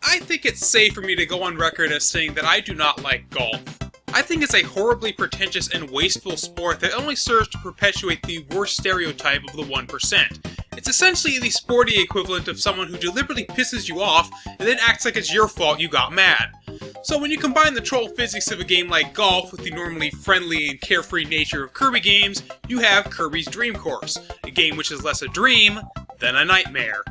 I think it's safe for me to go on record as saying that I do not like golf. I think it's a horribly pretentious and wasteful sport that only serves to perpetuate the worst stereotype of the 1%. It's essentially the sporty equivalent of someone who deliberately pisses you off and then acts like it's your fault you got mad. So when you combine the troll physics of a game like golf with the normally friendly and carefree nature of Kirby games, you have Kirby's Dream Course, a game which is less a dream than a nightmare.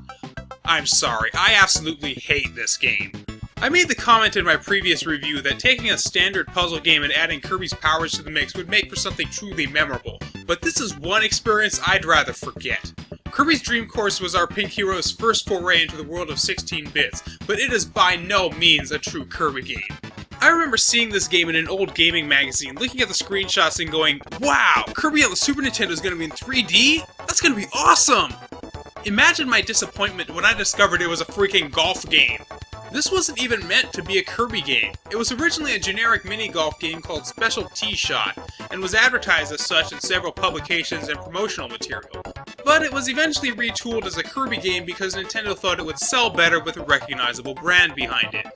I'm sorry, I absolutely hate this game. I made the comment in my previous review that taking a standard puzzle game and adding Kirby's powers to the mix would make for something truly memorable, but this is one experience I'd rather forget. Kirby's Dream Course was our Pink Hero's first foray into the world of 16 bits, but it is by no means a true Kirby game. I remember seeing this game in an old gaming magazine, looking at the screenshots and going, wow, Kirby on the Super Nintendo is going to be in 3D? That's going to be awesome! Imagine my disappointment when I discovered it was a freaking golf game. This wasn't even meant to be a Kirby game. It was originally a generic mini-golf game called Special Tee Shot, and was advertised as such in several publications and promotional material. But it was eventually retooled as a Kirby game because Nintendo thought it would sell better with a recognizable brand behind it.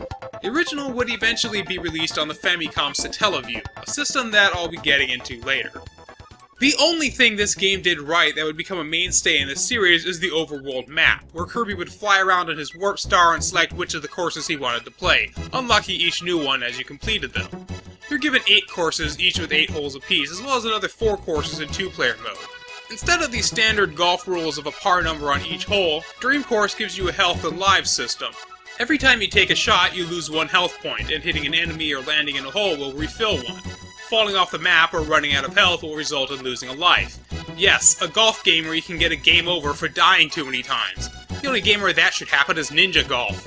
The original would eventually be released on the Famicom Satellaview, a system that I'll be getting into later. The only thing this game did right that would become a mainstay in the series is the overworld map, where Kirby would fly around on his Warp Star and select which of the courses he wanted to play, unlocking each new one as you completed them. You're given 8 courses, each with 8 holes apiece, as well as another 4 courses in 2-player mode. Instead of the standard golf rules of a par number on each hole, Dream Course gives you a health and lives system. Every time you take a shot, you lose 1 health point, and hitting an enemy or landing in a hole will refill one. Falling off the map or running out of health will result in losing a life. Yes, a golf game where you can get a game over for dying too many times. The only game where that should happen is Ninja Golf.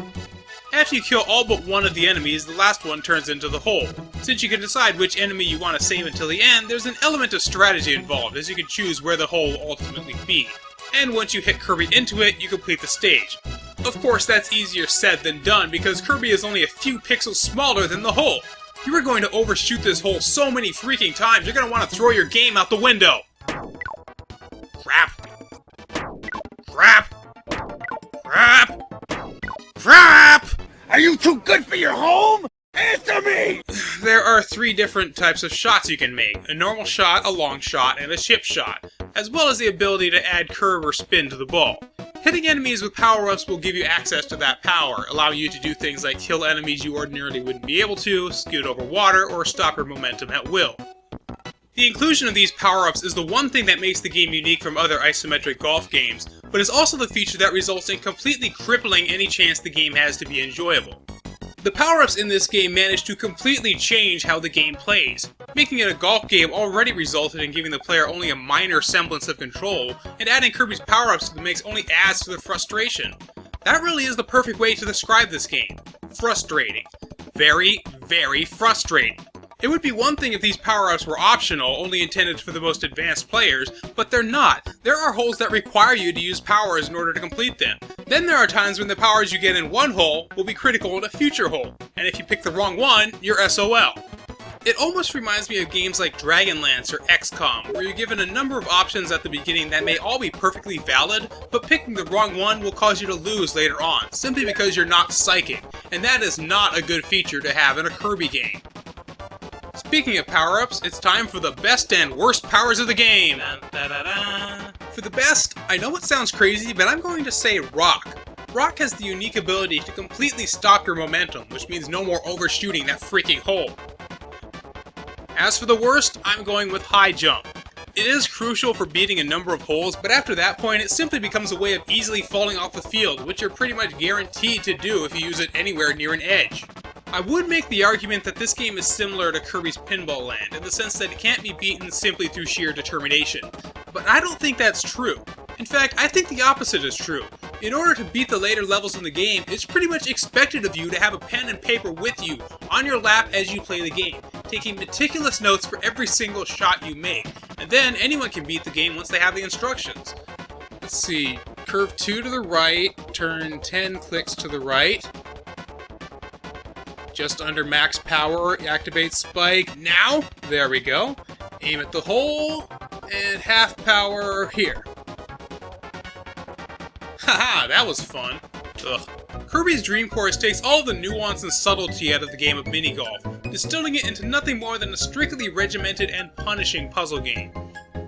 After you kill all but one of the enemies, the last one turns into the hole. Since you can decide which enemy you want to save until the end, there's an element of strategy involved, as you can choose where the hole will ultimately be. And once you hit Kirby into it, you complete the stage. Of course, that's easier said than done, because Kirby is only a few pixels smaller than the hole. You are going to overshoot this hole so many freaking times, you're going to want to throw your game out the window! Crap! Crap! Crap! Crap! Are you too good for your home? Answer me! There are 3 different types of shots you can make. A normal shot, a long shot, and a chip shot, as well as the ability to add curve or spin to the ball. Hitting enemies with power-ups will give you access to that power, allowing you to do things like kill enemies you ordinarily wouldn't be able to, scoot over water, or stop your momentum at will. The inclusion of these power-ups is the one thing that makes the game unique from other isometric golf games, but is also the feature that results in completely crippling any chance the game has to be enjoyable. The power-ups in this game manage to completely change how the game plays. Making it a golf game already resulted in giving the player only a minor semblance of control, and adding Kirby's power-ups to the mix only adds to the frustration. That really is the perfect way to describe this game. Frustrating. Very, very frustrating. It would be one thing if these power-ups were optional, only intended for the most advanced players, but they're not. There are holes that require you to use powers in order to complete them. Then there are times when the powers you get in one hole will be critical in a future hole, and if you pick the wrong one, you're SOL. It almost reminds me of games like Dragonlance or XCOM, where you're given a number of options at the beginning that may all be perfectly valid, but picking the wrong one will cause you to lose later on, simply because you're not psychic, and that is not a good feature to have in a Kirby game. Speaking of power-ups, it's time for the best and worst powers of the game! For the best, I know it sounds crazy, but I'm going to say Rock. Rock has the unique ability to completely stop your momentum, which means no more overshooting that freaking hole. As for the worst, I'm going with High Jump. It is crucial for beating a number of holes, but after that point it simply becomes a way of easily falling off the field, which you're pretty much guaranteed to do if you use it anywhere near an edge. I would make the argument that this game is similar to Kirby's Pinball Land, in the sense that it can't be beaten simply through sheer determination. But I don't think that's true. In fact, I think the opposite is true. In order to beat the later levels in the game, it's pretty much expected of you to have a pen and paper with you, on your lap as you play the game, taking meticulous notes for every single shot you make, and then anyone can beat the game once they have the instructions. Let's see, curve 2 to the right, turn 10 clicks to the right. Just under max power, activate spike. Now, there we go. Aim at the hole, and half power here. Haha, that was fun. Ugh, Kirby's Dream Course takes all the nuance and subtlety out of the game of minigolf, distilling it into nothing more than a strictly regimented and punishing puzzle game.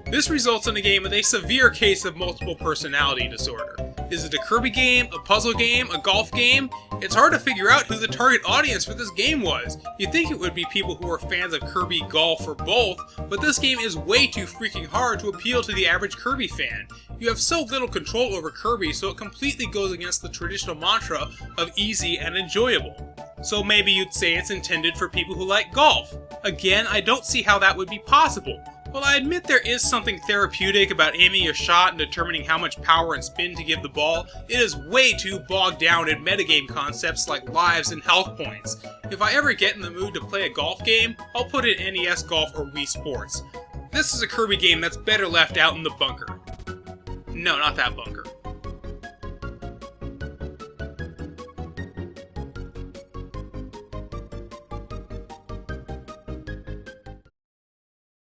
This results in a game with a severe case of multiple personality disorder. Is it a Kirby game, a puzzle game, a golf game? It's hard to figure out who the target audience for this game was. You'd think it would be people who are fans of Kirby, golf, or both, but this game is way too freaking hard to appeal to the average Kirby fan. You have so little control over Kirby, so it completely goes against the traditional mantra of easy and enjoyable. So maybe you'd say it's intended for people who like golf. Again, I don't see how that would be possible. While I admit there is something therapeutic about aiming your shot and determining how much power and spin to give the ball, it is way too bogged down in metagame concepts like lives and health points. If I ever get in the mood to play a golf game, I'll put in NES Golf or Wii Sports. This is a Kirby game that's better left out in the bunker. No, not that bunker.